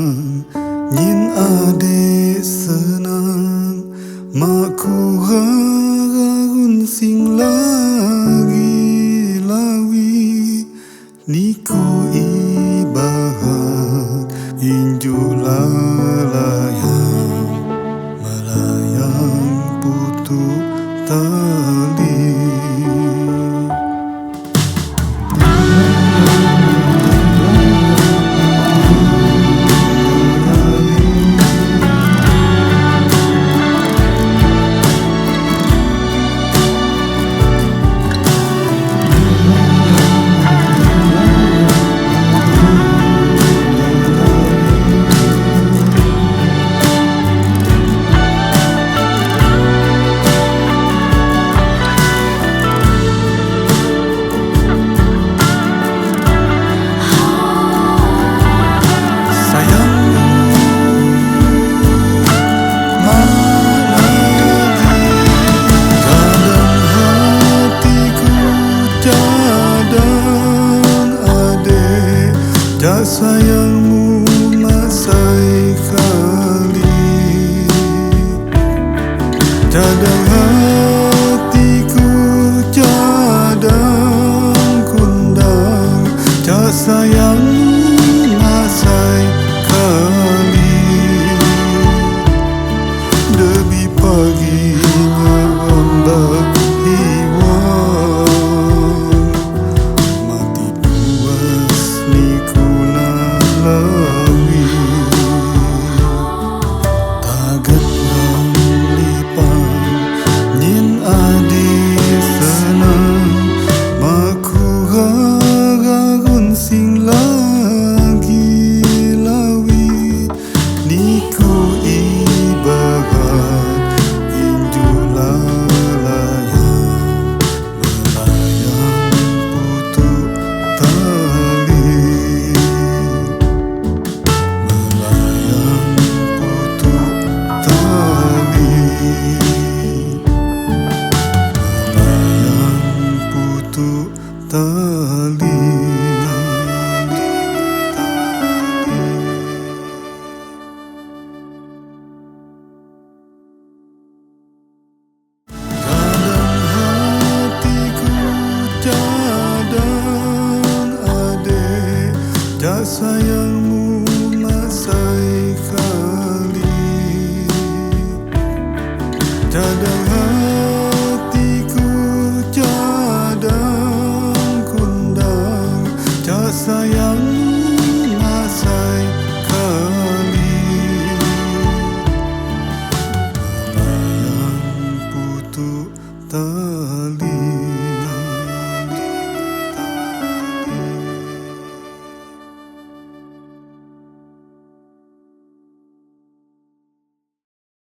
Nhìn adik senang makku harun sing lagi lawi niku ibarat injuk lalayang melayang putu tali. Tak sayangmu masai kali, cadang hatiku cadang kundang. Tak sayangmu masai kali, lebih paginya ombak hiwang mati puas niku lawi tagat nang lipang nyin adik senang maku harun sing lagi lawi niku ibarat injuk lalayang melayang putu tali. Kadang hatiku cadang adik, tak sayangmu masai kali, cadang hatiku cadang kundang. Tak sayangmu masai kali, melayang putu tali.